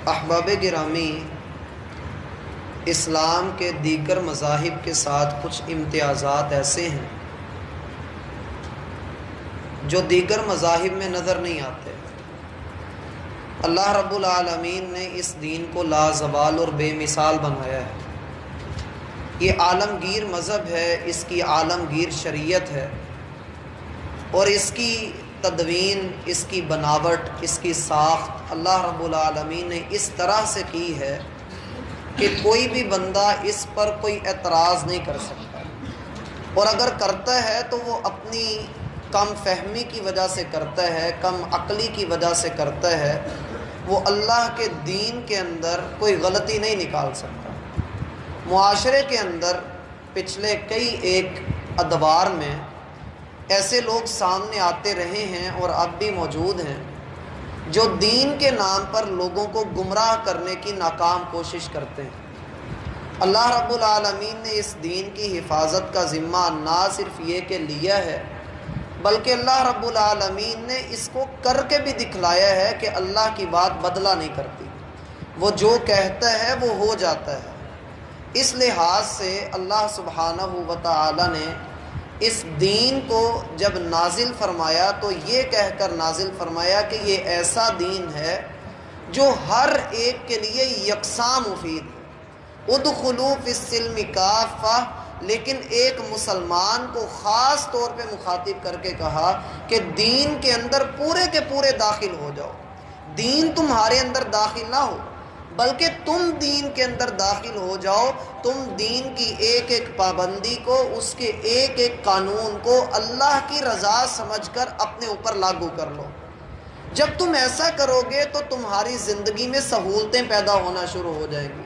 احباب گرامی، اسلام کے دیگر مذاہب کے ساتھ کچھ امتیازات ایسے ہیں جو دیگر مذاہب میں نظر نہیں آتے۔ اللہ رب العالمین نے اس دین کو لازوال اور بے مثال بنایا ہے۔ یہ عالمگیر مذہب ہے، اس کی عالمگیر شریعت ہے، اور اس کی تدوین، اس کی بناوٹ، اس کی ساخت اللہ رب العالمین نے اس طرح سے کی ہے کہ کوئی بھی بندہ اس پر کوئی اعتراض نہیں کر سکتا، اور اگر کرتا ہے تو وہ اپنی کم فہمی کی وجہ سے کرتا ہے، کم عقلی کی وجہ سے کرتا ہے، وہ اللہ کے دین کے اندر کوئی غلطی نہیں نکال سکتا۔ معاشرے کے اندر پچھلے کئی ایک ادوار میں ایسے لوگ سامنے آتے رہے ہیں اور اب بھی موجود ہیں جو دین کے نام پر لوگوں کو گمراہ کرنے کی ناکام کوشش کرتے ہیں۔ اللہ رب العالمین نے اس دین کی حفاظت کا ذمہ نہ صرف یہ کہ لیا ہے، بلکہ اللہ رب العالمین نے اس کو کر کے بھی دکھلایا ہے کہ اللہ کی بات بدلہ نہیں کرتی، وہ جو کہتا ہے وہ ہو جاتا ہے۔ اس لحاظ سے اللہ سبحانہ و تعالی نے اس دین کو جب نازل فرمایا تو یہ کہہ کر نازل فرمایا کہ یہ ایسا دین ہے جو ہر ایک کے لیے یکساں مفید ہے۔ ادخلوا فی السلم کافہ، لیکن ایک مسلمان کو خاص طور پہ مخاطب کر کے کہا کہ دین کے اندر پورے کے پورے داخل ہو جاؤ۔ دین تمہارے اندر داخل نہ ہو، بلکہ تم دین کے اندر داخل ہو جاؤ، تم دین کی ایک ایک پابندی کو، اس کے ایک ایک قانون کو اللہ کی رضا سمجھ کر اپنے اوپر لاگو کر لو۔ جب تم ایسا کرو گے تو تمہاری زندگی میں سہولتیں پیدا ہونا شروع ہو جائیں گی۔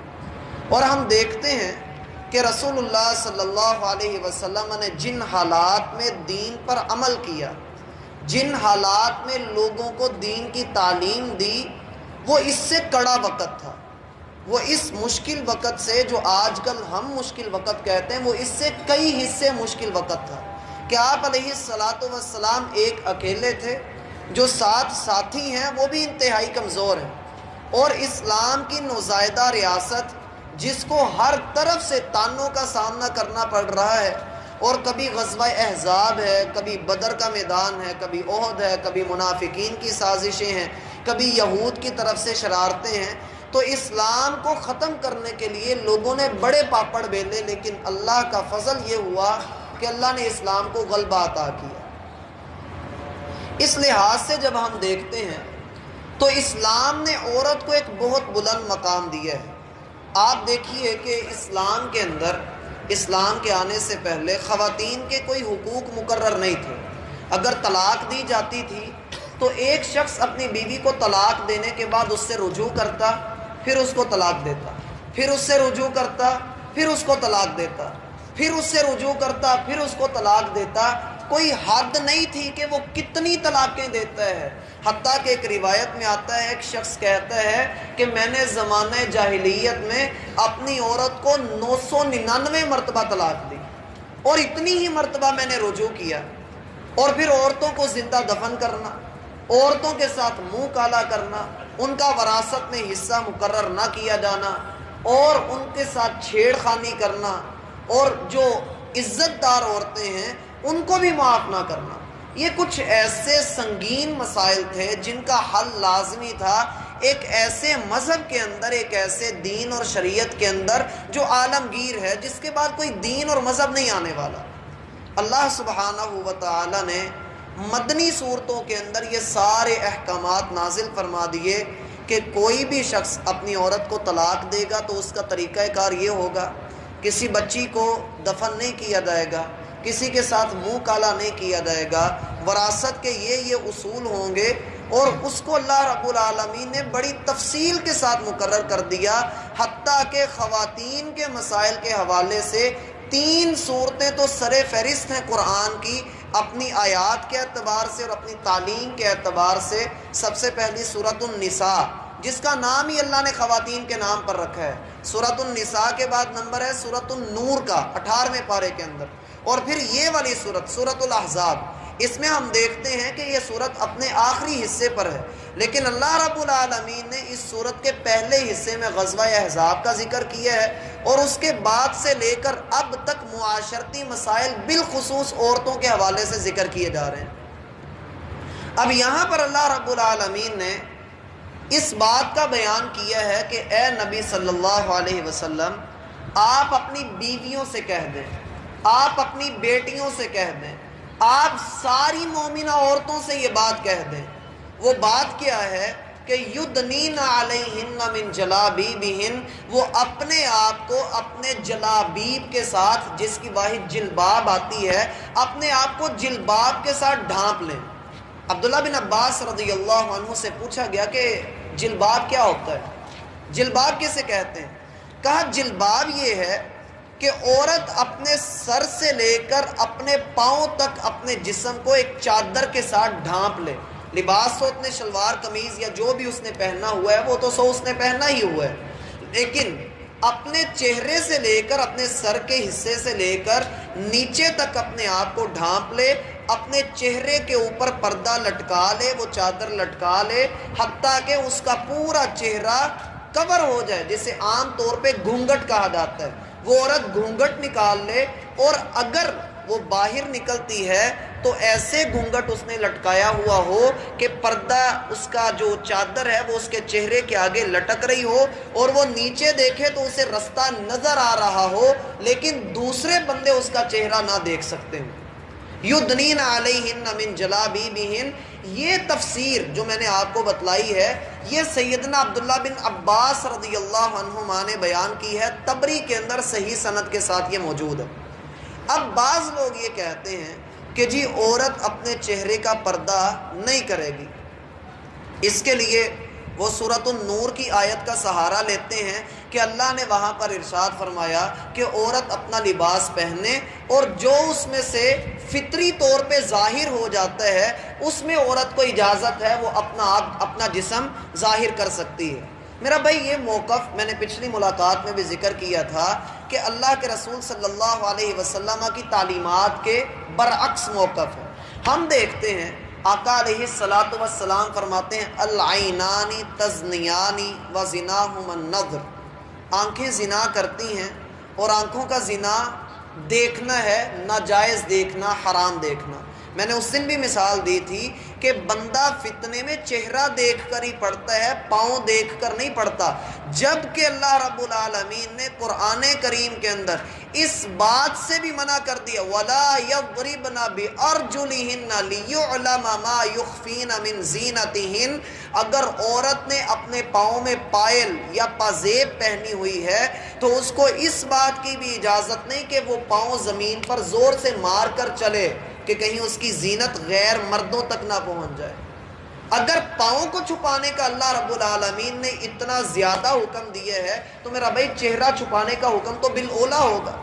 اور ہم دیکھتے ہیں کہ رسول اللہ صلی اللہ علیہ وسلم نے جن حالات میں دین پر عمل کیا، جن حالات میں لوگوں کو دین کی تعلیم دی، وہ اس سے کڑا وقت تھا۔ وہ اس مشکل وقت سے جو آج کل ہم مشکل وقت کہتے ہیں، وہ اس سے کئی حصے مشکل وقت تھا کہ آپ علیہ الصلاۃ والسلام ایک اکیلے تھے، جو ساتھ ساتھی ہیں وہ بھی انتہائی کمزور ہیں، اور اسلام کی نوزائیدہ ریاست جس کو ہر طرف سے تانوں کا سامنا کرنا پڑ رہا ہے، اور کبھی غزوہ احزاب ہے، کبھی بدر کا میدان ہے، کبھی احد ہے، کبھی منافقین کی سازشیں ہیں، کبھی یہود کی طرف سے شرارتیں ہیں، تو اسلام کو ختم کرنے کے لیے لوگوں نے بڑے پاپڑ بیلے، لیکن اللہ کا فضل یہ ہوا کہ اللہ نے اسلام کو غلبہ عطا کیا۔ اس لحاظ سے جب ہم دیکھتے ہیں تو اسلام نے عورت کو ایک بہت بلند مقام دیا ہے۔ آپ دیکھیے کہ اسلام کے اندر، اسلام کے آنے سے پہلے خواتین کے کوئی حقوق مقرر نہیں تھے۔ اگر طلاق دی جاتی تھی تو ایک شخص اپنی بیوی کو طلاق دینے کے بعد اس سے رجوع کرتا، پھر اس کو طلاق دیتا، پھر اس سے رجوع کرتا، پھر اس کو طلاق دیتا، پھر اس سے رجوع کرتا، پھر اس کو طلاق دیتا۔ کوئی حد نہیں تھی کہ وہ کتنی طلاقیں دیتا ہے۔ حتیٰ کہ ایک روایت میں آتا ہے، ایک شخص کہتا ہے کہ میں نے زمانہ جاہلیت میں اپنی عورت کو 999 مرتبہ طلاق دی، اور اتنی ہی مرتبہ میں نے رجوع کیا۔ اور پھر عورتوں کو زندہ دفن کرنا، عورتوں کے ساتھ منہ کالا کرنا، ان کا وراثت میں حصہ مقرر نہ کیا جانا، اور ان کے ساتھ چھیڑ خانی کرنا، اور جو عزت دار عورتیں ہیں ان کو بھی معاف نہ کرنا، یہ کچھ ایسے سنگین مسائل تھے جن کا حل لازمی تھا ایک ایسے مذہب کے اندر، ایک ایسے دین اور شریعت کے اندر جو عالمگیر ہے، جس کے بعد کوئی دین اور مذہب نہیں آنے والا۔ اللہ سبحانہ و تعالی نے مدنی صورتوں کے اندر یہ سارے احکامات نازل فرما دیے کہ کوئی بھی شخص اپنی عورت کو طلاق دے گا تو اس کا طریقہ کار یہ ہوگا، کسی بچی کو دفن نہیں کیا جائے گا، کسی کے ساتھ منہ کالا نہیں کیا جائے گا، وراثت کے یہ اصول ہوں گے، اور اس کو اللہ رب العالمین نے بڑی تفصیل کے ساتھ مقرر کر دیا۔ حتیٰ کہ خواتین کے مسائل کے حوالے سے 3 صورتیں تو سر فہرست ہیں قرآن کی، اپنی آیات کے اعتبار سے اور اپنی تعلیم کے اعتبار سے۔ سب سے پہلی سورۃ النساء، جس کا نام ہی اللہ نے خواتین کے نام پر رکھا ہے۔ سورۃ النساء کے بعد نمبر ہے سورۃ النور کا 18ویں پارے کے اندر، اور پھر یہ والی سورت سورۃ الاحزاب، اس میں ہم دیکھتے ہیں کہ یہ سورت اپنے آخری حصے پر ہے، لیکن اللہ رب العالمین نے اس صورت کے پہلے حصے میں غزوہ احزاب کا ذکر کیا ہے، اور اس کے بعد سے لے کر اب تک معاشرتی مسائل بالخصوص عورتوں کے حوالے سے ذکر کیے جا رہے ہیں۔ اب یہاں پر اللہ رب العالمین نے اس بات کا بیان کیا ہے کہ اے نبی صلی اللہ علیہ وسلم، آپ اپنی بیویوں سے کہہ دیں، آپ اپنی بیٹیوں سے کہہ دیں، آپ ساری مومنہ عورتوں سے یہ بات کہہ دیں۔ وہ بات کیا ہے کہ یدنین علیہن من جلابیبہن، وہ اپنے آپ کو اپنے جلابیب کے ساتھ، جس کی واحد جلباب آتی ہے، اپنے آپ کو جلباب کے ساتھ ڈھانپ لیں۔ عبداللہ بن عباس رضی اللہ عنہ سے پوچھا گیا کہ جلباب کیا ہوتا ہے، جلباب کسے کہتے ہیں؟ کہا جلباب یہ ہے کہ عورت اپنے سر سے لے کر اپنے پاؤں تک اپنے جسم کو ایک چادر کے ساتھ ڈھانپ لے۔ لباس تو اتنے شلوار قمیض یا جو بھی اس نے پہنا ہوا ہے وہ تو سو اس نے پہنا ہی ہوا ہے، لیکن اپنے چہرے سے لے کر اپنے سر کے حصے سے لے کر نیچے تک اپنے آپ کو ڈھانپ لے، اپنے چہرے کے اوپر پردہ لٹکا لے، وہ چادر لٹکا لے، حتیٰ کہ اس کا پورا چہرہ کور ہو جائے، جسے عام طور پہ گھونگھٹ کہا جاتا ہے۔ وہ عورت گھونگھٹ نکال لے، اور اگر وہ باہر نکلتی ہے تو ایسے گھونگھٹ اس نے لٹکایا ہوا ہو کہ پردہ اس کا جو چادر ہے وہ اس کے چہرے کے آگے لٹک رہی ہو، اور وہ نیچے دیکھے تو اسے رستہ نظر آ رہا ہو، لیکن دوسرے بندے اس کا چہرہ نہ دیکھ سکتے ہوں۔ یدنین علیہن من جلابیبہن، یہ تفسیر جو میں نے آپ کو بتلائی ہے یہ سیدنا عبداللہ بن عباس رضی اللہ عنہما نے بیان کی ہے، طبری کے اندر صحیح سند کے ساتھ یہ موجود ہے۔ اب بعض لوگ یہ کہتے ہیں کہ جی عورت اپنے چہرے کا پردہ نہیں کرے گی، اس کے لیے وہ سورۃ النور کی آیت کا سہارا لیتے ہیں کہ اللہ نے وہاں پر ارشاد فرمایا کہ عورت اپنا لباس پہنے، اور جو اس میں سے فطری طور پہ ظاہر ہو جاتا ہے اس میں عورت کو اجازت ہے وہ اپنا جسم ظاہر کر سکتی ہے۔ میرا بھائی یہ موقف میں نے پچھلی ملاقات میں بھی ذکر کیا تھا کہ اللہ کے رسول صلی اللہ علیہ وسلم کی تعلیمات کے برعکس موقف ہے۔ ہم دیکھتے ہیں آقا علیہ الصلاۃ والسلام فرماتے ہیں العینانی تزنیانی وزناہما النظر، آنکھیں زنا کرتی ہیں اور آنکھوں کا زنا دیکھنا ہے، ناجائز دیکھنا، حرام دیکھنا۔ میں نے اس دن بھی مثال دی تھی کہ بندہ فتنے میں چہرہ دیکھ کر ہی پڑتا ہے، پاؤں دیکھ کر نہیں پڑتا، جبکہ اللہ رب العالمین نے قرآن کریم کے اندر اس بات سے بھی منع کر دیا وَلَا يَضْرِبْنَ بِأَرْجُلِهِنَّ لِيُعْلَمَ مَا يُخْفِينَ مِنْ زِينَتِهِنَّ، اگر عورت نے اپنے پاؤں میں پائل یا پازیب پہنی ہوئی ہے تو اس کو اس بات کی بھی اجازت نہیں کہ وہ پاؤں زمین پر زور سے مار کر چلے کہ کہیں اس کی زینت غیر مردوں تک نہ پہنچ جائے۔ اگر پاؤں کو چھپانے کا اللہ رب العالمین نے اتنا زیادہ حکم دیا ہے تو میرا بھائی چہرہ چھپانے کا حکم تو بالاولیٰ ہوگا۔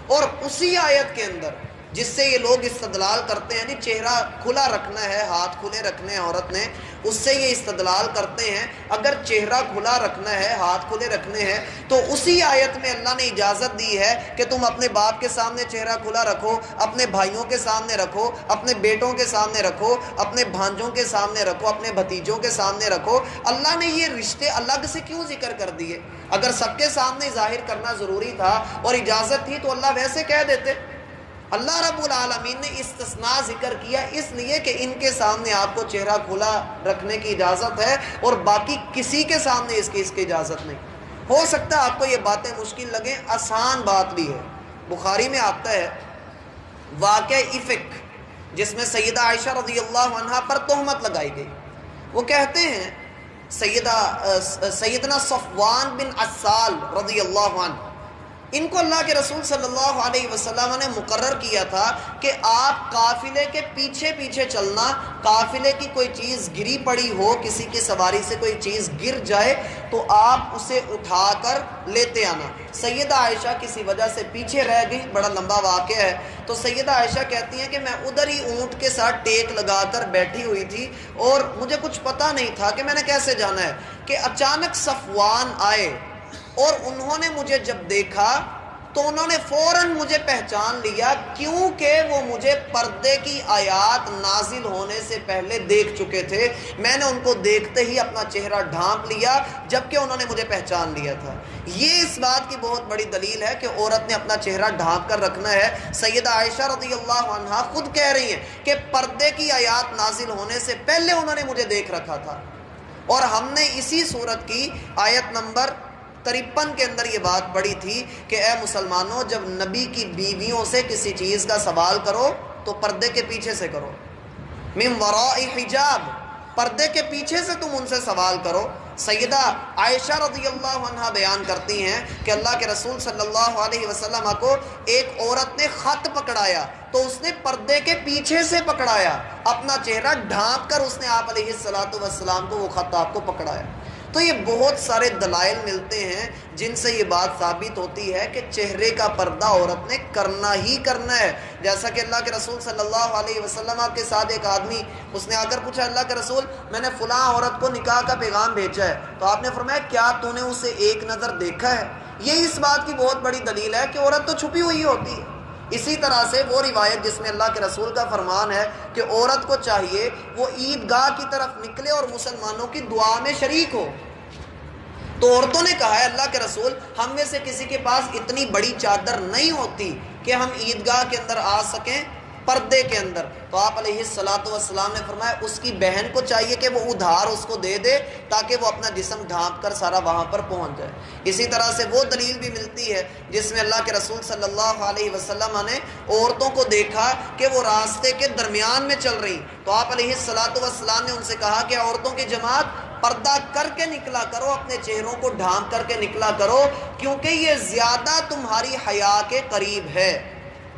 اور اسی آیت کے اندر جس سے یہ لوگ استدلال کرتے ہیں نہیں چہرہ کھلا رکھنا ہے، ہاتھ کھلے رکھنے ہیں عورت نے، اس سے یہ استدلال کرتے ہیں اگر چہرہ کھلا رکھنا ہے، ہاتھ کھلے رکھنے ہیں تو اسی آیت میں اللہ نے اجازت دی ہے کہ تم اپنے باپ کے سامنے چہرہ کھلا رکھو، اپنے بھائیوں کے سامنے رکھو، اپنے بیٹوں کے سامنے رکھو، اپنے بھانجوں کے سامنے رکھو، اپنے بھتیجوں کے سامنے رکھو۔ اللہ نے یہ رشتے الگ سے کیوں ذکر کر دیے؟ اگر سب کے سامنے ظاہر کرنا ضروری تھا اور اجازت تھی تو اللہ ویسے کہہ دیتے۔ اللہ رب العالمین نے استثناء ذکر کیا اس لیے کہ ان کے سامنے آپ کو چہرہ کھلا رکھنے کی اجازت ہے اور باقی کسی کے سامنے اس کی اجازت نہیں۔ ہو سکتا ہے آپ کو یہ باتیں مشکل لگیں، آسان بات بھی ہے۔ بخاری میں آتا ہے واقعہ افک جس میں سیدہ عائشہ رضی اللہ عنہا پر تہمت لگائی گئی۔ وہ کہتے ہیں سیدنا صفوان بن عسال رضی اللہ عنہ، ان کو اللہ کے رسول صلی اللہ علیہ وسلم نے مقرر کیا تھا کہ آپ قافلے کے پیچھے پیچھے چلنا، قافلے کی کوئی چیز گری پڑی ہو، کسی کی سواری سے کوئی چیز گر جائے تو آپ اسے اٹھا کر لیتے آنا۔ سیدہ عائشہ کسی وجہ سے پیچھے رہ گئی، بڑا لمبا واقعہ ہے، تو سیدہ عائشہ کہتی ہیں کہ میں ادھر ہی اونٹ کے ساتھ ٹیک لگا کر بیٹھی ہوئی تھی اور مجھے کچھ پتہ نہیں تھا کہ میں نے کیسے جانا ہے، کہ اچانک صفوان آئے اور انہوں نے مجھے جب دیکھا تو انہوں نے فوراً مجھے پہچان لیا، کیونکہ وہ مجھے پردے کی آیات نازل ہونے سے پہلے دیکھ چکے تھے۔ میں نے ان کو دیکھتے ہی اپنا چہرہ ڈھانپ لیا، جبکہ انہوں نے مجھے پہچان لیا تھا۔ یہ اس بات کی بہت بڑی دلیل ہے کہ عورت نے اپنا چہرہ ڈھانپ کر رکھنا ہے۔ سیدہ عائشہ رضی اللہ عنہا خود کہہ رہی ہیں کہ پردے کی آیات نازل ہونے سے پہلے انہوں نے مجھے دیکھ رکھا تھا، اور ہم نے اسی سورت کی آیت نمبر 53 کے اندر یہ بات پڑھی تھی کہ اے مسلمانوں، جب نبی کی بیویوں سے کسی چیز کا سوال کرو تو پردے کے پیچھے سے کرو، من وراء حجاب، پردے کے پیچھے سے تم ان سے سوال کرو۔ سیدہ عائشہ رضی اللہ عنہا بیان کرتی ہیں کہ اللہ کے رسول صلی اللہ علیہ وسلم کو ایک عورت نے خط پکڑایا تو اس نے پردے کے پیچھے سے پکڑایا، اپنا چہرہ ڈھانپ کر اس نے آپ علیہ السلام کو وہ خط آپ کو پکڑایا۔ تو یہ بہت سارے دلائل ملتے ہیں جن سے یہ بات ثابت ہوتی ہے کہ چہرے کا پردہ عورت نے کرنا ہی کرنا ہے۔ جیسا کہ اللہ کے رسول صلی اللہ علیہ وسلم کے ساتھ ایک آدمی، اس نے آ کر پوچھا، اللہ کے رسول میں نے فلاں عورت کو نکاح کا پیغام بھیجا ہے، تو آپ نے فرمایا کیا تو نے اسے ایک نظر دیکھا ہے؟ یہ اس بات کی بہت بڑی دلیل ہے کہ عورت تو چھپی ہوئی ہوتی ہے۔ اسی طرح سے وہ روایت جس میں اللہ کے رسول کا فرمان ہے کہ عورت کو چاہیے وہ عیدگاہ کی طرف نکلے اور مسلمانوں کی دعا میں شریک ہو، تو عورتوں نے کہا ہے اللہ کے رسول ہم میں سے کسی کے پاس اتنی بڑی چادر نہیں ہوتی کہ ہم عیدگاہ کے اندر آ سکیں پردے کے اندر، تو آپ علیہ السلام نے فرمایا اس کی بہن کو چاہیے کہ وہ ادھار اس کو دے دے تاکہ وہ اپنا جسم ڈھانپ کر سارا وہاں پر پہنچ جائے۔ اسی طرح سے وہ دلیل بھی ملتی ہے جس میں اللہ کے رسول صلی اللہ علیہ وسلم نے عورتوں کو دیکھا کہ وہ راستے کے درمیان میں چل رہی، تو آپ علیہ السلام نے ان سے کہا کہ عورتوں کی جماعت پردہ کر کے نکلا کرو، اپنے چہروں کو ڈھانپ کر کے نکلا کرو، کیونکہ یہ زیادہ تمہاری حیا کے قریب ہے۔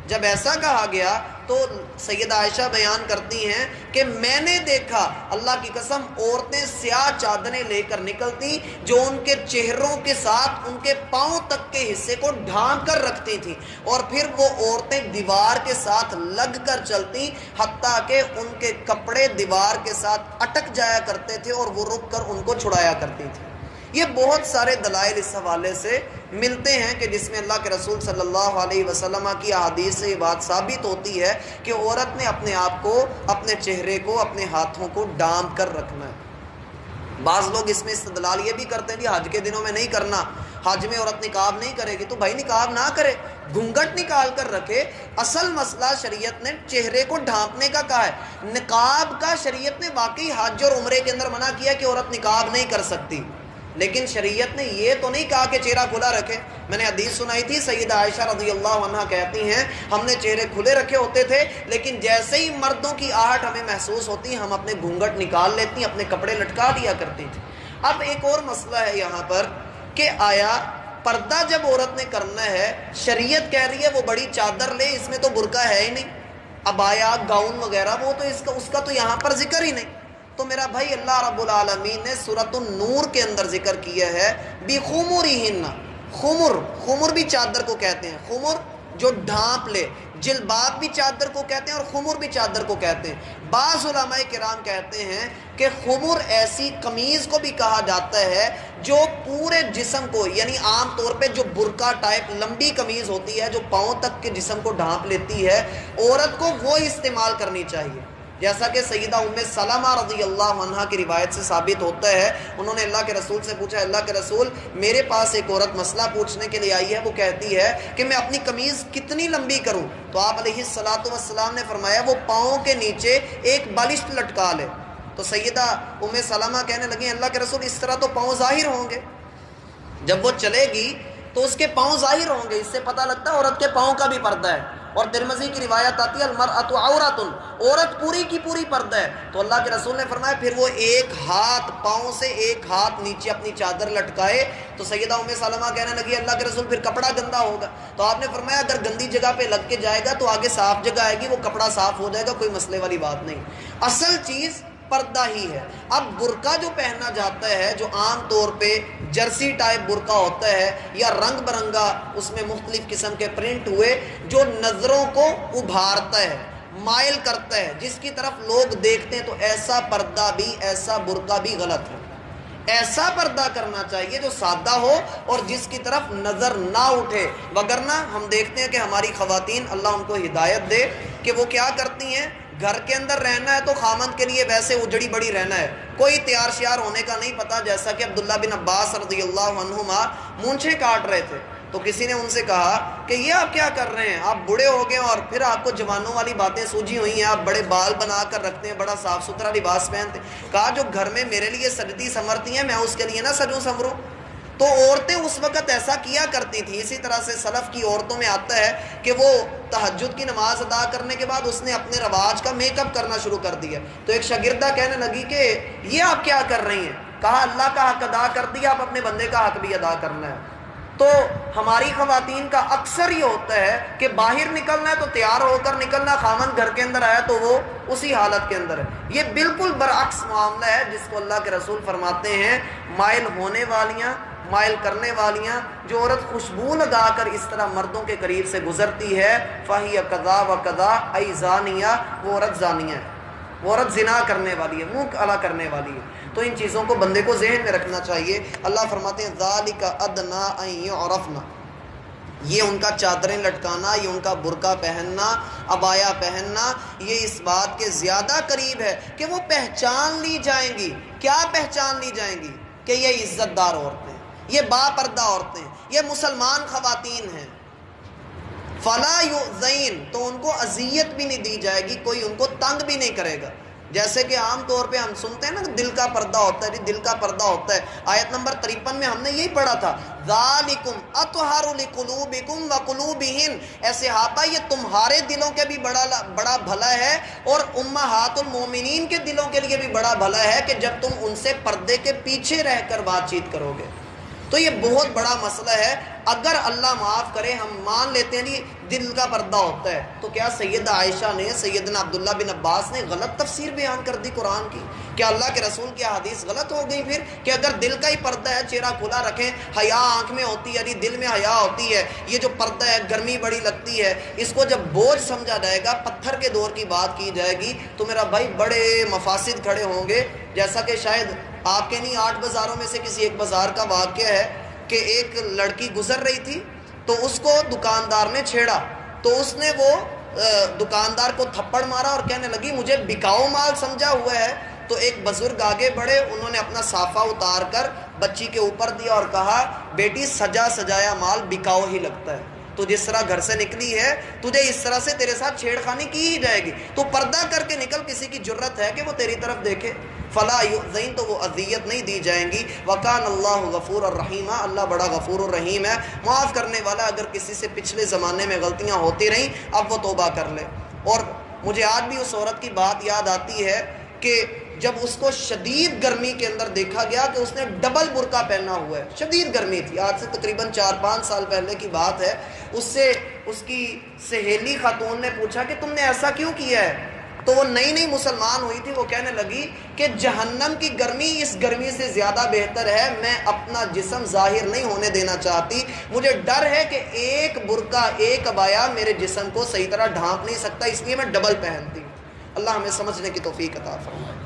جب ایسا کہا گیا تو سیدہ عائشہ بیان کرتی ہیں کہ میں نے دیکھا اللہ کی قسم عورتیں سیاہ چادریں لے کر نکلتی جو ان کے چہروں کے ساتھ ان کے پاؤں تک کے حصے کو ڈھانپ کر رکھتی تھی، اور پھر وہ عورتیں دیوار کے ساتھ لگ کر چلتی حتیٰ کہ ان کے کپڑے دیوار کے ساتھ اٹک جایا کرتے تھے اور وہ رک کر ان کو چھڑایا کرتی تھی۔ یہ بہت سارے دلائل اس حوالے سے ملتے ہیں کہ جس میں اللہ کے رسول صلی اللہ علیہ وسلم کی احادیث سے یہ بات ثابت ہوتی ہے کہ عورت نے اپنے آپ کو، اپنے چہرے کو، اپنے ہاتھوں کو ڈھانپ کر رکھنا ہے۔ بعض لوگ اس میں استدلال یہ بھی کرتے ہیں کہ حج کے دنوں میں نہیں کرنا، حج میں عورت نقاب نہیں کرے گی، تو بھائی نقاب نہ کرے، گھونگھٹ نکال کر رکھے۔ اصل مسئلہ شریعت نے چہرے کو ڈھانپنے کا کہا ہے، نقاب کا شریعت نے واقعی حج اور عمرے کے اندر منع کیا کہ عورت نقاب نہیں کر سکتی، لیکن شریعت نے یہ تو نہیں کہا کہ چہرہ کھلا رکھے۔ میں نے حدیث سنائی تھی، سیدہ عائشہ رضی اللہ عنہا کہتی ہیں ہم نے چہرے کھلے رکھے ہوتے تھے، لیکن جیسے ہی مردوں کی آہٹ ہمیں محسوس ہوتی ہم اپنے گھونگھٹ نکال لیتی، اپنے کپڑے لٹکا دیا کرتی تھی۔ اب ایک اور مسئلہ ہے یہاں پر کہ آیا پردہ جب عورت نے کرنا ہے، شریعت کہہ رہی ہے وہ بڑی چادر لے، اس میں تو برقع ہے ہی نہیں، عبایا گاؤن وغیرہ وہ تو اس کا تو یہاں پر ذکر ہی نہیں۔ تو میرا بھائی اللہ رب العالمین نے سورۃ النور کے اندر ذکر کیا ہے بِخُمُرِهِنَّ، خمر بھی چادر کو کہتے ہیں، خمر جو ڈھانپ لے، جلباب بھی چادر کو کہتے ہیں اور خمر بھی چادر کو کہتے ہیں۔ بعض علماء کرام کہتے ہیں کہ خمر ایسی قمیض کو بھی کہا جاتا ہے جو پورے جسم کو، یعنی عام طور پہ جو برقع ٹائپ لمبی قمیض ہوتی ہے جو پاؤں تک کے جسم کو ڈھانپ لیتی ہے، عورت کو وہ استعمال کرنی چاہیے، جیسا کہ سیدہ ام سلمہ رضی اللہ عنہا کی روایت سے ثابت ہوتا ہے۔ انہوں نے اللہ کے رسول سے پوچھا، اللہ کے رسول میرے پاس ایک عورت مسئلہ پوچھنے کے لیے آئی ہے، وہ کہتی ہے کہ میں اپنی قمیض کتنی لمبی کروں؟ تو آپ علیہ السلام نے فرمایا وہ پاؤں کے نیچے ایک بالشت لٹکا لے۔ تو سیدہ ام سلمہ کہنے لگی اللہ کے رسول اس طرح تو پاؤں ظاہر ہوں گے، جب وہ چلے گی تو اس کے پاؤں ظاہر ہوں گے، اس سے پتہ لگتا ہے عورت کے پاؤں کا بھی پردہ ہے۔ اور ترمذی کی روایت آتی ہے المرأۃ عورۃ، عورت پوری کی پوری پردہ ہے۔ تو اللہ کے رسول نے فرمایا پھر وہ ایک ہاتھ، پاؤں سے ایک ہاتھ نیچے اپنی چادر لٹکائے۔ تو سیدہ ام سلمہ کہنے لگی اللہ کے رسول پھر کپڑا گندا ہوگا؟ تو آپ نے فرمایا اگر گندی جگہ پہ لگ کے جائے گا تو آگے صاف جگہ آئے گی، وہ کپڑا صاف ہو جائے گا، کوئی مسئلے والی بات نہیں۔ اصل چیز پردہ ہی ہے۔ اب برقع جو پہنا جاتا ہے، جو عام طور پہ جرسی ٹائپ برقع ہوتا ہے یا رنگ برنگا اس میں مختلف قسم کے پرنٹ ہوئے، جو نظروں کو ابھارتا ہے، مائل کرتا ہے، جس کی طرف لوگ دیکھتے ہیں، تو ایسا پردہ بھی، ایسا برقع بھی غلط ہے۔ ایسا پردہ کرنا چاہیے جو سادہ ہو اور جس کی طرف نظر نہ اٹھے، وگرنہ ہم دیکھتے ہیں کہ ہماری خواتین اللہ ان کو ہدایت دے کہ وہ کیا کرتی ہیں، گھر کے اندر رہنا ہے تو خامند کے لیے ویسے اجڑی بڑی رہنا ہے، کوئی تیار شیار ہونے کا نہیں پتہ، جیسا کہ عبداللہ بن عباس رضی اللہ عنہما مونچھیں کاٹ رہے تھے تو کسی نے ان سے کہا کہ یہ آپ کیا کر رہے ہیں، آپ بوڑھے ہو گئے اور پھر آپ کو جوانوں والی باتیں سوجھی ہوئی ہیں، آپ بڑے بال بنا کر رکھتے ہیں، بڑا صاف ستھرا لباس پہنتے ہیں۔ کہا جو گھر میں میرے لیے سجتی سنورتی ہیں میں اس کے لیے نہ سجوں سنوروں۔ تو عورتیں اس وقت ایسا کیا کرتی تھیں۔ اسی طرح سے سلف کی عورتوں میں آتا ہے کہ وہ تہجد کی نماز ادا کرنے کے بعد اس نے اپنے رواج کا میک اپ کرنا شروع کر دیا، تو ایک شاگردہ کہنے لگی کہ یہ آپ کیا کر رہی ہیں؟ کہا اللہ کا حق ادا کر دیا، آپ اپنے بندے کا حق بھی ادا کرنا ہے۔ تو ہماری خواتین کا اکثر یہ ہوتا ہے کہ باہر نکلنا ہے تو تیار ہو کر نکلنا، خامن گھر کے اندر آیا تو وہ اسی حالت کے اندر ہے۔ یہ بالکل برعکس معاملہ ہے جس کو اللہ کے رسول فرماتے ہیں مائل ہونے والیاں، مائل کرنے والیاں، جو عورت خوشبو لگا کر اس طرح مردوں کے قریب سے گزرتی ہے فَهِيَ قَضَا وَقَضَا أَيْ زَانِيَہ، وہ عورت زانیہ ہے، وہ عورت زنا کرنے والی ہے، منہ کالا کرنے والی ہے۔ تو ان چیزوں کو بندے کو ذہن میں رکھنا چاہیے۔ اللہ فرماتے ہیں ذَلِكَ أَدْنَىٰ أَن يُعْرَفْنَ، یہ ان کا چادریں لٹکانا، یہ ان کا برقع پہننا، عبایا پہننا، یہ اس بات کے زیادہ قریب ہے کہ وہ پہچان لی جائیں گی۔ کیا پہچان لی جائیں گی؟ کہ یہ عزت دار عورتیں، یہ با پردہ عورتیں، یہ مسلمان خواتین ہیں۔ فَلَا يُؤْذَيْنَ، تو ان کو اذیت بھی نہیں دی جائے گی، کوئی ان کو تنگ بھی نہیں کرے گا۔ جیسے کہ عام طور پہ ہم سنتے ہیں نا دل کا پردہ ہوتا ہے، دل کا پردہ ہوتا ہے۔ آیت نمبر 53 میں ہم نے یہی پڑھا تھا ذَلِكُمْ أَطْهَرُ لِقُلُوبِكُمْ وَقُلُوبِهِنْ، اے صحابہ یہ تمہارے دلوں کے بھی بڑا بھلا ہے اور امہات المومنین کے دلوں کے لیے بھی بڑا بھلا ہے کہ جب تم ان سے پردے کے پیچھے رہ کر بات چیت کرو گے۔ تو یہ بہت بڑا مسئلہ ہے۔ اگر اللہ معاف کرے ہم مان لیتے ہیں نہیں دل کا پردہ ہوتا ہے، تو کیا سیدہ عائشہ نے، سیدنا عبداللہ بن عباس نے غلط تفسیر بیان کر دی قرآن کی؟ کیا اللہ کے رسول کی حدیث غلط ہو گئی پھر کہ اگر دل کا ہی پردہ ہے، چہرہ کھلا رکھیں، حیا آنکھ میں ہوتی ہے، دل میں حیا ہوتی ہے، یہ جو پردہ ہے گرمی بڑی لگتی ہے، اس کو جب بوجھ سمجھا جائے گا، پتھر کے دور کی بات کی جائے گی تو میرا بھائی بڑے مفاسد کھڑے ہوں گے۔ جیسا کہ شاید آپ کے نہیں 8 بازاروں میں سے کسی ایک بازار کا واقعہ ہے کہ ایک لڑکی گزر رہی تھی تو اس کو دکاندار نے چھیڑا، تو اس نے وہ دکاندار کو تھپڑ مارا اور کہنے لگی مجھے بکاؤ مال سمجھا ہوا ہے۔ تو ایک بزرگ آگے بڑھے، انہوں نے اپنا صافہ اتار کر بچی کے اوپر دیا اور کہا بیٹی سجا سجایا مال بکاؤ ہی لگتا ہے، تو جس طرح گھر سے نکلی ہے تجھے اس طرح سے تیرے ساتھ چھیڑ خانی کی ہی جائے گی، تو پردہ کر کے نکل، کسی کی جرت ہے کہ وہ تیری طرف دیکھے؟ فَلَا يُؤْذَيْنَ، تو وہ اذیت نہیں دی جائیں گی۔ وَكَانَ اللَّهُ غَفُورًا رَحِيمًا، اللہ بڑا غفور الرحیم ہے، معاف کرنے والا۔ اگر کسی سے پچھلے زمانے میں غلطیاں ہوتی رہیں اب وہ توبہ کر لے۔ اور مجھے آج بھی اس عورت کی بات یاد آتی ہے کہ جب اس کو شدید گرمی کے اندر دیکھا گیا کہ اس نے ڈبل برقع پہنا ہوا ہے، شدید گرمی تھی، آج سے تقریباً 4-5 سال پہلے کی بات ہے، اس سے اس کی سہیلی خاتون نے پوچھا کہ تم نے ایسا کیوں کیا ہے؟ تو وہ نئی مسلمان ہوئی تھی، وہ کہنے لگی کہ جہنم کی گرمی اس گرمی سے زیادہ بہتر ہے، میں اپنا جسم ظاہر نہیں ہونے دینا چاہتی، مجھے ڈر ہے کہ ایک برقع ایک عبایا میرے جسم کو صحیح طرح ڈھانپ نہیں سکتا، اس لیے میں ڈبل پہنتی ہوں۔ اللہ ہمیں سمجھنے کی توفیق عطا فرمائے۔